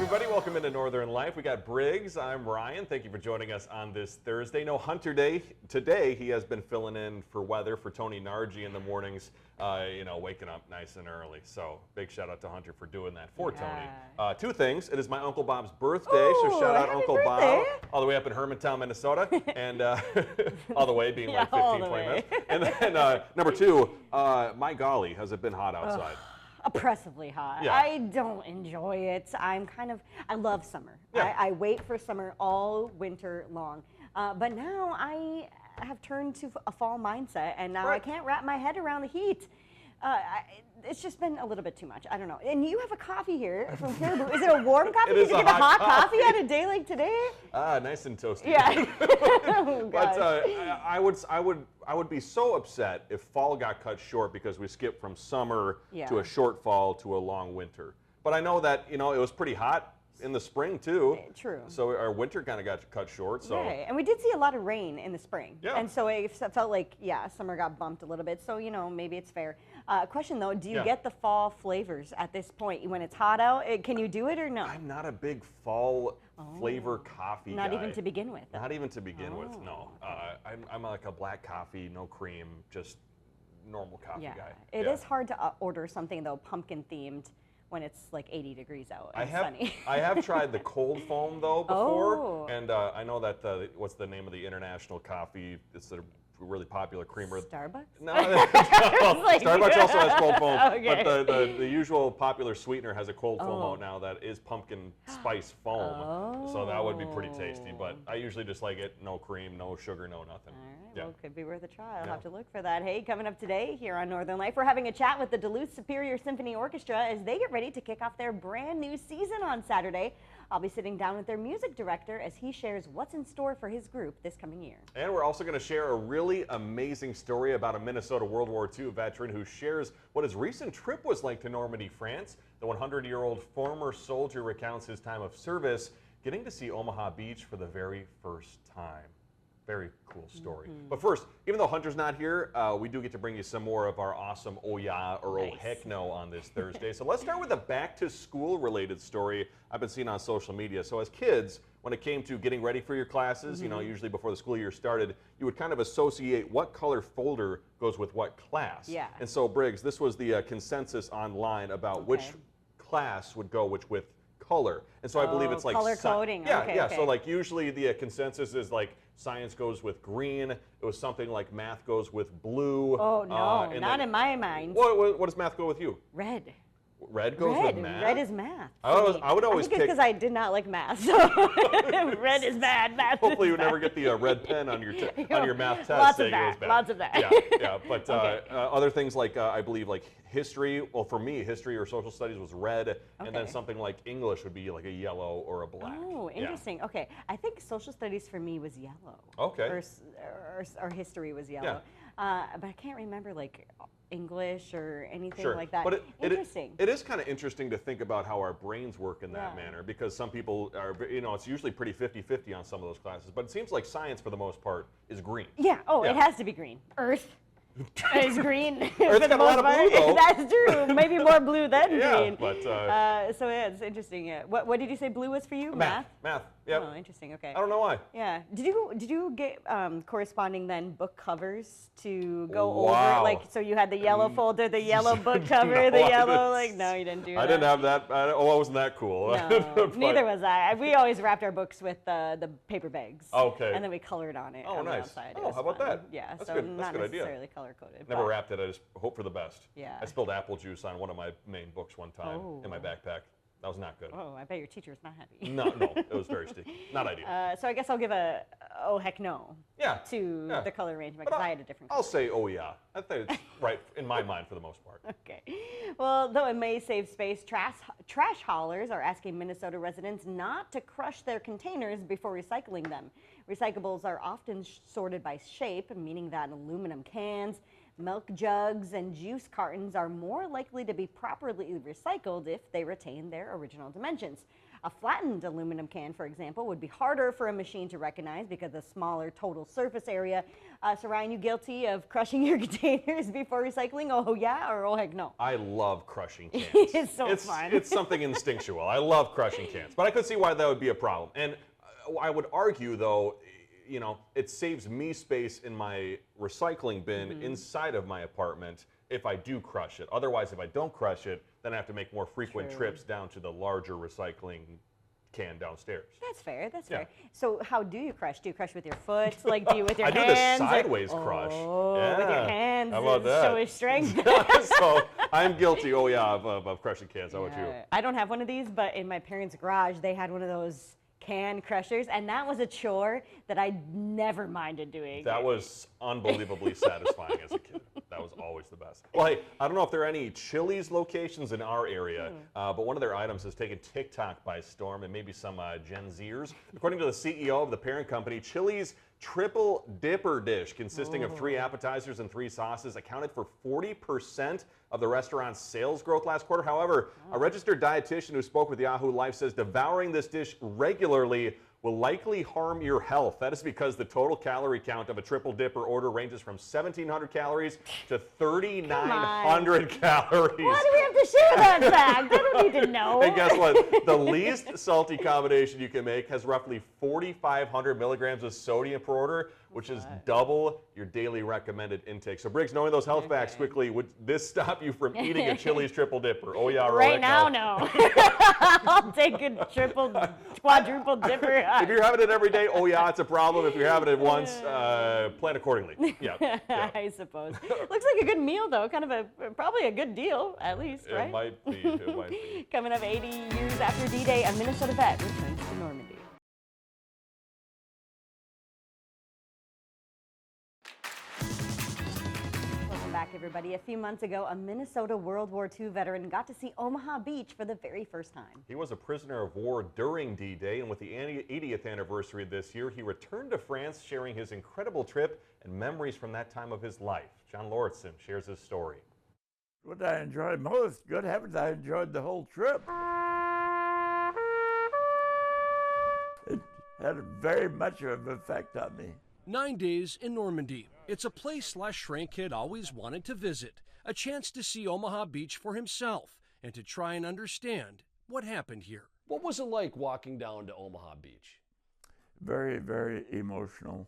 everybody. Welcome into Northern Life. We got Briggs. I'm Ryan. Thank you for joining us on this Thursday. No Hunter Day today. He has been filling in for weather for Tony Nargi in the mornings, waking up nice and early. So big shout out to Hunter for doing that for Tony. Two things. It is my Uncle Bob's birthday, so shout out Uncle Bob all the way up in Hermantown, Minnesota, and all the way being like 15, 20 minutes. And then number two, my golly, has it been hot outside? Oppressively hot. Yeah. I don't enjoy it. I love summer. Yeah. I wait for summer all winter long. But now I have turned to a fall mindset, and now I can't wrap my head around the heat. It's just been a little bit too much. I don't know. And you have a coffee here from Caribou. Is it a warm coffee? It is Did you a get a hot hot coffee on a day like today? Nice and toasty. Yeah. Oh, but I would be so upset if fall got cut short because we skipped from summer to a short fall to a long winter. But I know that it was pretty hot in the spring too. True. So our winter kind of got cut short. So. Right, and we did see a lot of rain in the spring. Yeah. And so it felt like, summer got bumped a little bit. So, maybe it's fair. Question though, do you get the fall flavors at this point when it's hot out? Can you do it or no? I'm not a big fall flavor coffee guy. Not even to begin with. Not even to begin with, no. I'm like a black coffee, no cream, just normal coffee guy. It is hard to order something though pumpkin themed when it's like 80 degrees out and sunny. I have tried the cold foam though before, and I know that what's the name of the international coffee? It's a really popular creamer. Starbucks? No, Starbucks also has cold foam, Okay. but the usual popular sweetener has a cold foam out now that is pumpkin spice foam, so that would be pretty tasty. But I usually just like it, no cream, no sugar, no nothing. All right, well, it could be worth a try. I'll have to look for that. Hey, coming up today here on Northern Life, we're having a chat with the Duluth Superior Symphony Orchestra as they get ready to kick off their brand new season on Saturday. I'll be sitting down with their music director as he shares what's in store for his group this coming year. And we're also going to share a really amazing story about a Minnesota World War II veteran who shares what his recent trip was like to Normandy, France. The 100-year-old former soldier recounts his time of service, getting to see Omaha Beach for the very first time. Very cool story. But first, even though Hunter's not here, we do get to bring you some more of our awesome oh yeah or oh heck no on this Thursday. So let's start with a back to school related story I've been seeing on social media. So as kids, when it came to getting ready for your classes, usually before the school year started, you would kind of associate what color folder goes with what class. Yeah. And so Briggs, this was the consensus online about which class would go with color. And so I believe it's like color coding. Yeah. So like usually the consensus is like science goes with green. It was something like math goes with blue. Oh no, not in my mind. What does math go with you? Red. Red goes with math? Red is math. I would always pick. Because I did not like math. So red is bad. Math. Hopefully is you bad. never get the red pen on your math test. Lots of that. Lots of that. Yeah. But other things like I believe like history. Well, for me, history or social studies was red, and then something like English would be like a yellow or a black. Oh, interesting. Yeah. Okay, I think social studies for me was yellow. Okay. Or history was yellow. Yeah. But I can't remember like English or anything like that. But interesting. It is kind of interesting to think about how our brains work in that manner, because some people are, it's usually pretty 50-50 on some of those classes, but it seems like science for the most part is green. Yeah, it has to be green. Earth is green. Earth's got a lot of blue though. That's true. Maybe more blue than green. But, so it's interesting. What did you say blue was for you? Math. Yep. Oh, interesting. Okay. I don't know why. Yeah. Did you get corresponding then book covers to go over? Like, so you had the yellow folder, the yellow book cover, the yellow. No, you didn't do that. I didn't have that. I wasn't that cool. No, neither was I. We always wrapped our books with the paper bags. Okay. And then we colored on it. Oh, on nice. The outside. Oh, how about that? Yeah. That's so good. That's not a good idea. necessarily color coded. Never wrapped it. I just hope for the best. Yeah. I spilled apple juice on one of my main books one time in my backpack. That was not good. Oh, I bet your teacher was not happy. No, it was very sticky. Not ideal. So I guess I'll give a oh heck no to the color arrangement because I had a different color. I'll say oh yeah. I think it's right in my mind for the most part. Okay. Well, though it may save space, trash haulers are asking Minnesota residents not to crush their containers before recycling them. Recyclables are often sorted by shape, meaning that aluminum cans, milk jugs, and juice cartons are more likely to be properly recycled if they retain their original dimensions. A flattened aluminum can, for example, would be harder for a machine to recognize because of the smaller total surface area. So Ryan, you guilty of crushing your containers before recycling? Oh yeah, or oh heck no? I love crushing cans. It's so fun. It's something instinctual. I love crushing cans, but I could see why that would be a problem. And I would argue, though, you know, it saves me space in my recycling bin inside of my apartment if I do crush it. Otherwise, if I don't crush it, then I have to make more frequent trips down to the larger recycling can downstairs. That's fair. That's fair. So how do you crush? Do you crush with your foot? Like, do you with your I hands? do the sideways crush. Oh, Yeah. with your hands. How about that? Show his strength. So I'm guilty. Oh yeah, of crushing cans. How about you? I don't have one of these, but in my parents' garage, they had one of those can crushers, and that was a chore that I never minded doing. That was unbelievably satisfying as a kid. That was always the best. Well, hey, I don't know if there are any Chili's locations in our area, but one of their items has taken TikTok by storm, and maybe some Gen Zers. According to the CEO of the parent company, Chili's Triple Dipper dish, consisting of 3 appetizers and 3 sauces, accounted for 40% of the restaurant's sales growth last quarter. However, a registered dietitian who spoke with Yahoo Live says devouring this dish regularly will likely harm your health. That is because the total calorie count of a Triple Dipper order ranges from 1,700 calories to 3,900 calories. Why do we have to share that fact? I don't need to know. And guess what? The least salty combination you can make has roughly 4,500 milligrams of sodium per order, which is double your daily recommended intake. So Briggs, knowing those health facts quickly, would this stop you from eating a Chili's Triple Dipper? Oh yeah, right now, no. I'll take a triple, quadruple dipper. If you're having it every day, oh yeah, it's a problem. If you're having it once, plan accordingly. Yeah. I suppose. Looks like a good meal, though. Kind of probably a good deal, at least, right? It might be. It might be. Coming up 80 years after D-Day, a Minnesota vet returns to Normandy. Welcome back, everybody. A few months ago, a Minnesota World War II veteran got to see Omaha Beach for the very first time. He was a prisoner of war during D-Day, and with the 80th anniversary this year, he returned to France, sharing his incredible trip and memories from that time of his life. John Lauritsen shares his story. What I enjoyed most, good heavens, I enjoyed the whole trip. It had very much of an effect on me. 9 days in Normandy. It's a place Les Schrank had always wanted to visit, a chance to see Omaha Beach for himself and to try and understand what happened here. What was it like walking down to Omaha Beach? Very, very emotional.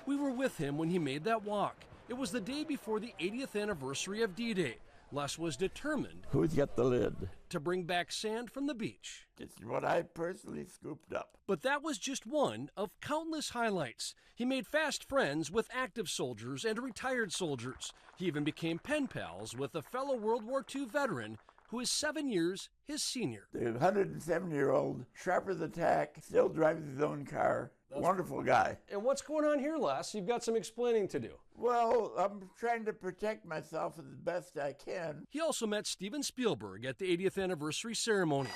We were with him when he made that walk. It was the day before the 80th anniversary of D-Day. Les was determined Who's got the lid? to bring back sand from the beach. It's what I personally scooped up. But that was just one of countless highlights. He made fast friends with active soldiers and retired soldiers. He even became pen pals with a fellow World War II veteran who is 7 years his senior. The 107-year-old, sharp as a tack, still drives his own car. Wonderful guy. And what's going on here, Les? You've got some explaining to do. Well, I'm trying to protect myself as best I can. He also met Steven Spielberg at the 80th anniversary ceremony.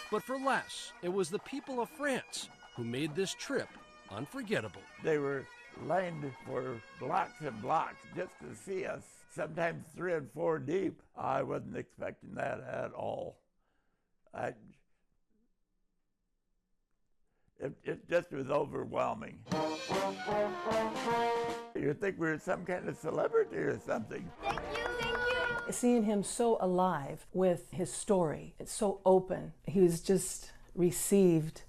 But for Les, it was the people of France who made this trip unforgettable. They were lined for blocks and blocks just to see us, sometimes 3 and 4 deep. I wasn't expecting that at all. It just was overwhelming. You'd think we were some kind of celebrity or something. Thank you. Seeing him so alive with his story, it's so open. He was just received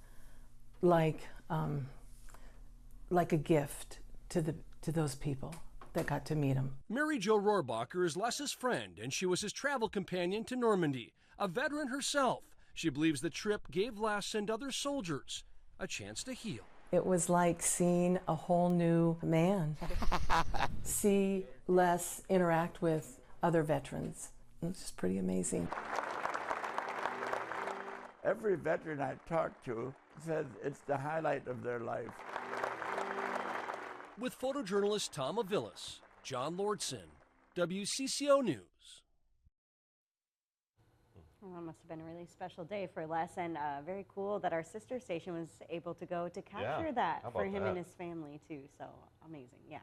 like a gift to those people that got to meet him. Mary Jo Rohrbacher is Les's friend, and she was his travel companion to Normandy. A veteran herself, she believes the trip gave Les and other soldiers a chance to heal. It was like seeing a whole new man. See Les interact with other veterans. It's just pretty amazing. Every veteran I talked to says it's the highlight of their life. With photojournalist Tom Avilas, John Lauritsen, WCCO News. Well, that must have been a really special day for Les, and very cool that our sister station was able to go to capture that for him and his family, too. So amazing, yeah.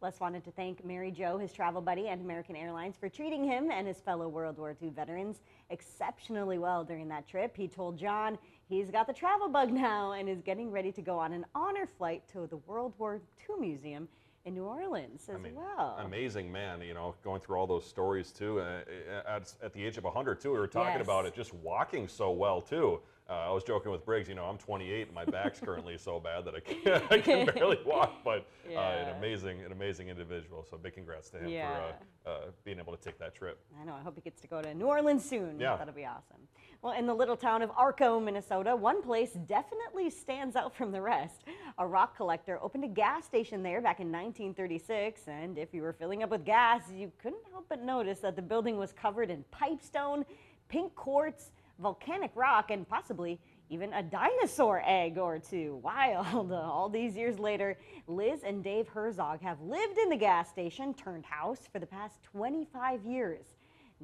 Les wanted to thank Mary Jo, his travel buddy, and American Airlines for treating him and his fellow World War II veterans exceptionally well during that trip. He told John he's got the travel bug now and is getting ready to go on an honor flight to the World War II Museum in New Orleans as well. Amazing man, you know, going through all those stories too. At the age of 100 too, we were talking about it, just walking so well too. I was joking with Briggs, you know, I'm 28 and my back's currently so bad that I can barely walk, but an amazing individual. So big congrats to him for being able to take that trip. I know, I hope he gets to go to New Orleans soon. Yeah. That'll be awesome. Well, in the little town of Arco, Minnesota, one place definitely stands out from the rest. A rock collector opened a gas station there back in 1936, and if you were filling up with gas, you couldn't help but notice that the building was covered in pipestone, pink quartz, volcanic rock, and possibly even a dinosaur egg or two. Wild. All these years later, Liz and Dave Herzog have lived in the gas station turned house for the past 25 years.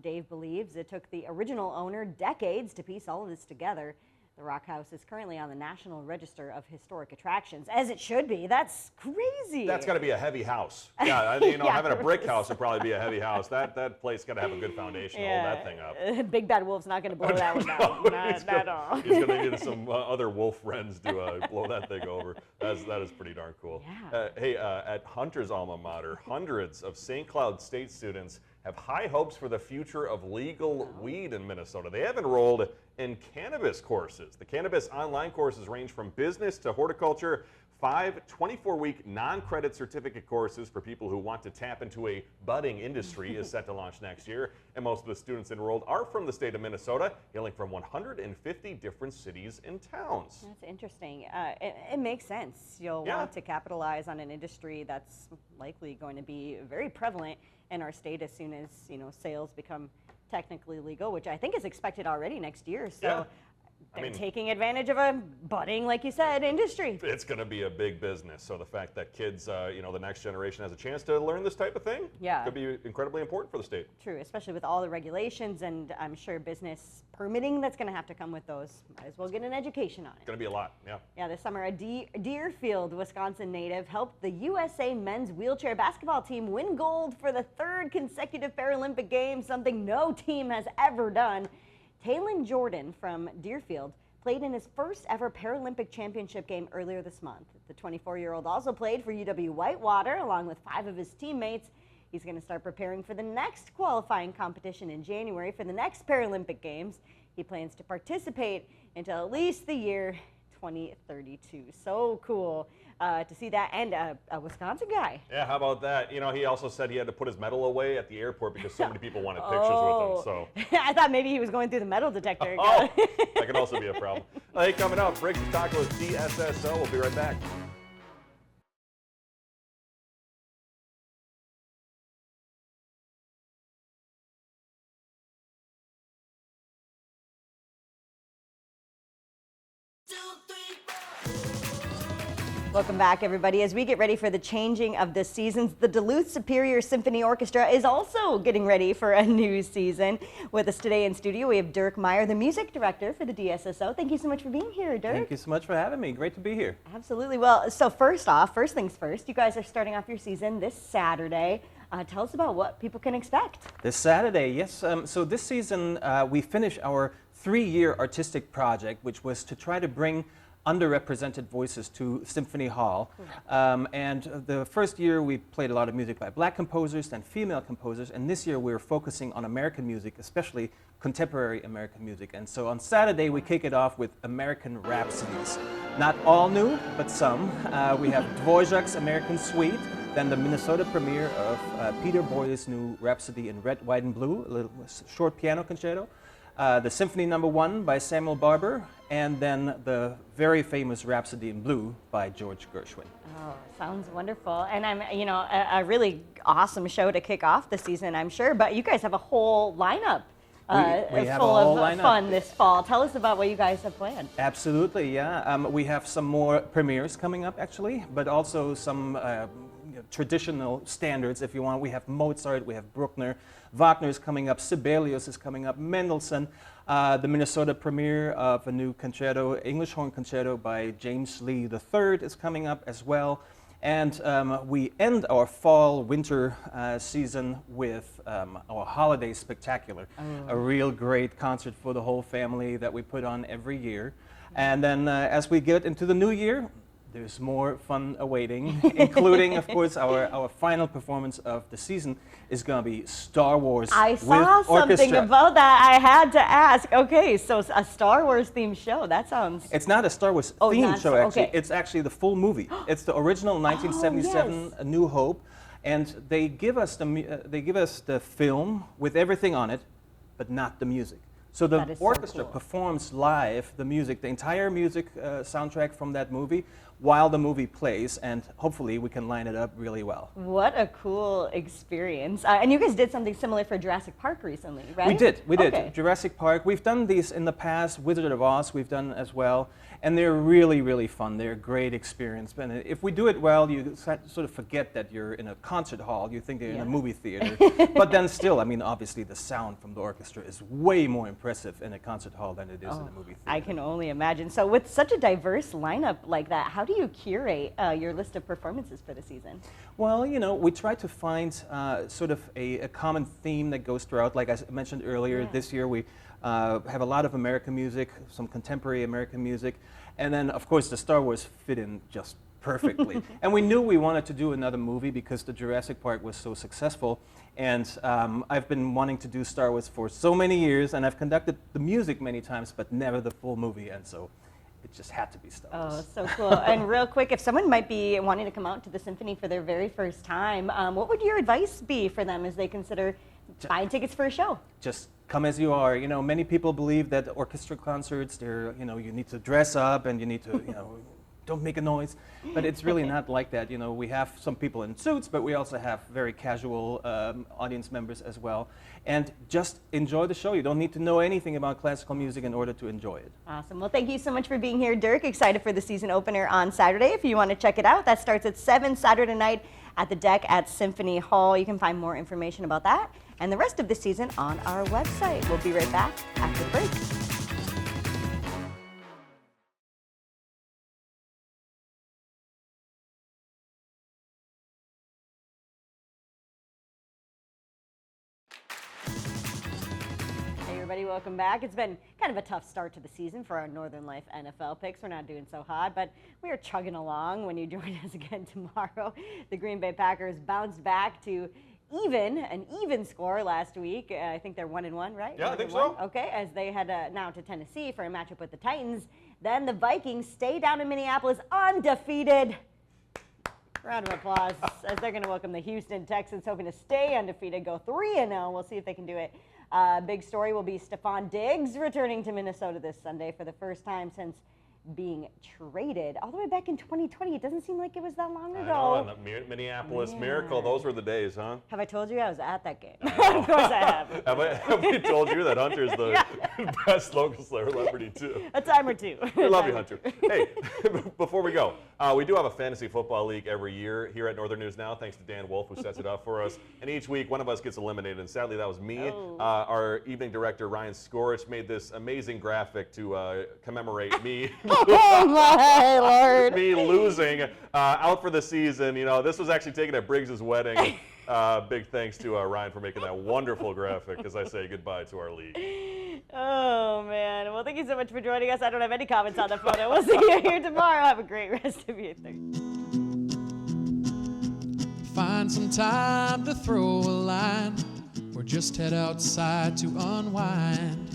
Dave believes it took the original owner decades to piece all of this together. The Rock House is currently on the National Register of Historic Attractions, as it should be. That's crazy. That's got to be a heavy house. Yeah, you know, having a brick house would probably be a heavy house. That place got to have a good foundation to hold that thing up. Big Bad Wolf's not going to blow that one down. Not at all. He's going to need some other wolf friends to blow that thing over. That is pretty darn cool. Yeah. At Hunter's alma mater, hundreds of St. Cloud State students have high hopes for the future of legal weed in Minnesota. They have enrolled in cannabis courses. The cannabis online courses range from business to horticulture. 5 24-week non-credit certificate courses for people who want to tap into a budding industry is set to launch next year. And most of the students enrolled are from the state of Minnesota, hailing from 150 different cities and towns. That's interesting. It makes sense. You'll want to capitalize on an industry that's likely going to be very prevalent in our state as soon as, you know, sales become technically legal, which I think is expected already next year. So they're taking advantage of a budding, like you said, industry. It's going to be a big business. So the fact that kids, you know, the next generation has a chance to learn this type of thing could be incredibly important for the state. True, especially with all the regulations and I'm sure business permitting that's going to have to come with those. Might as well get an education on it. It's going to be a lot, Yeah, this summer a Deerfield, Wisconsin native helped the USA men's wheelchair basketball team win gold for the 3rd consecutive Paralympic Games, something no team has ever done. Talon Jordan from Deerfield played in his first ever Paralympic championship game earlier this month. The 24-year-old also played for UW Whitewater along with 5 of his teammates. He's going to start preparing for the next qualifying competition in January for the next Paralympic Games. He plans to participate until at least the year 2032. So cool to see that, and a Wisconsin guy. Yeah, how about that? You know, he also said he had to put his medal away at the airport because so many people wanted pictures with him. So I thought maybe he was going through the metal detector. That could also be a problem. Hey, coming up, Briggs is talking with DSSO. We'll be right back. Welcome back, everybody. As we get ready for the changing of the seasons, the Duluth Superior Symphony Orchestra is also getting ready for a new season. With us today in studio, we have Dirk Meyer, the music director for the DSSO. Thank you so much for being here, Dirk. Thank you so much for having me. Great to be here. Absolutely. Well, so first things first, you guys are starting off your season this Saturday. Tell us about what people can expect. This Saturday, yes. So this season, we finish our 3-year artistic project, which was to try to bring underrepresented voices to Symphony Hall. And the first year we played a lot of music by black composers and female composers, and this year we're focusing on American music, especially contemporary American music. And so on Saturday we kick it off with American Rhapsodies. Not all new, but some. We have Dvorak's American Suite, then the Minnesota premiere of Peter Boy's new Rhapsody in Red, White, and Blue, a little short piano concerto. The Symphony No. 1 by Samuel Barber, and then the very famous Rhapsody in Blue by George Gershwin. Oh, sounds wonderful. And a really awesome show to kick off the season, I'm sure. But you guys have a whole lineup we have full a whole of fun this fall. Tell us about what you guys have planned. Absolutely, yeah. We have some more premieres coming up, actually, but also some traditional standards, if you want. We have Mozart, we have Bruckner, Wagner is coming up, Sibelius is coming up, Mendelssohn, the Minnesota premiere of a new concerto, English horn concerto by James Lee III is coming up as well. And we end our fall-winter season with our holiday spectacular, a real great concert for the whole family that we put on every year. And then as we get into the new year, there's more fun awaiting, including, of course, our final performance of the season is going to be Star Wars I saw with something orchestra. about that. I had to ask. Okay, so a Star Wars themed show. That sounds. It's not a Star Wars Oh, theme not show, so- actually. okay. It's actually the full movie. It's the original 1977 yes. A New Hope, and they give us the film with everything on it, but not the music. So the That is so orchestra cool. performs live the music, the entire music soundtrack from that movie, while the movie plays, and hopefully we can line it up really well. What a cool experience. And you guys did something similar for Jurassic Park recently, right? We did. Okay. Jurassic Park. We've done these in the past. Wizard of Oz we've done as well. And they're really, really fun. They're a great experience. And if we do it well, you sort of forget that you're in a concert hall. You think you're in a movie theater. But then still, I mean, obviously the sound from the orchestra is way more impressive in a concert hall than it is in a movie theater. I can only imagine. So with such a diverse lineup like that, how do you curate your list of performances for the season? Well, you know, we try to find sort of a common theme that goes throughout. Like I mentioned earlier, this year we have a lot of American music, some contemporary American music, and then, of course, the Star Wars fit in just perfectly. And we knew we wanted to do another movie because the Jurassic Park was so successful. And I've been wanting to do Star Wars for so many years, and I've conducted the music many times, but never the full movie, and so it just had to be Star Wars. Oh, so cool. And real quick, if someone might be wanting to come out to the symphony for their very first time, what would your advice be for them as they consider buying tickets for a show? Just come as you are. You know, many people believe that orchestra concerts, they're, you know, you need to dress up and you need to, you know, don't make a noise. But it's really not like that. You know, we have some people in suits, but we also have very casual audience members as well. And just enjoy the show. You don't need to know anything about classical music in order to enjoy it. Awesome. Well, thank you so much for being here, Dirk. Excited for the season opener on Saturday. If you want to check it out, that starts at 7 Saturday night at the deck at Symphony Hall. You can find more information about that and the rest of the season on our website. We'll be right back after the break. Hey everybody, welcome back. It's been kind of a tough start to the season for our Northern Life NFL picks. We're not doing so hot, but we are chugging along when you join us again tomorrow. The Green Bay Packers bounced back to an even score last week. I think they're 1-1, right? Yeah, I think 1-1. so. Okay, as they head now to Tennessee for a matchup with the Titans. Then the Vikings stay down in Minneapolis undefeated. Round of applause as they're going to welcome the Houston Texans, hoping to stay undefeated, go 3-0. We'll see if they can do it. Big story will be Stephon Diggs returning to Minnesota this Sunday for the first time since being traded all the way back in 2020. It doesn't seem like it was that long ago. I know, and the Minneapolis Miracle, those were the days, huh? Have I told you I was at that game? Of course I have. Have we told you that Hunter's the best local celebrity, too? A time or two. We love you, Hunter. Hey, before we go, we do have a fantasy football league every year here at Northern News Now, thanks to Dan Wolf, who sets it up for us. And each week, one of us gets eliminated, and sadly, that was me. Our evening director, Ryan Skorich, made this amazing graphic to commemorate me. Oh, my Lord. Me losing out for the season. You know, this was actually taken at Briggs's wedding. Big thanks to Ryan for making that wonderful graphic as I say goodbye to our league. Oh, man. Well, thank you so much for joining us. I don't have any comments on the photo. We'll see you here tomorrow. Have a great rest of your Thursday. Find some time to throw a line or just head outside to unwind.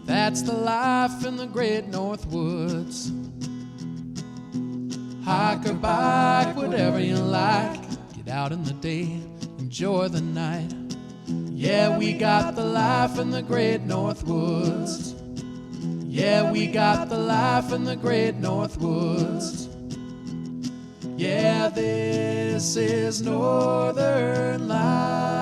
That's the life in the great North Woods. Hike or bike, whatever you like. Get out in the day, enjoy the night. Yeah, we got the life in the great North Woods. Yeah, we got the life in the great North Woods. Yeah, this is Northern Life.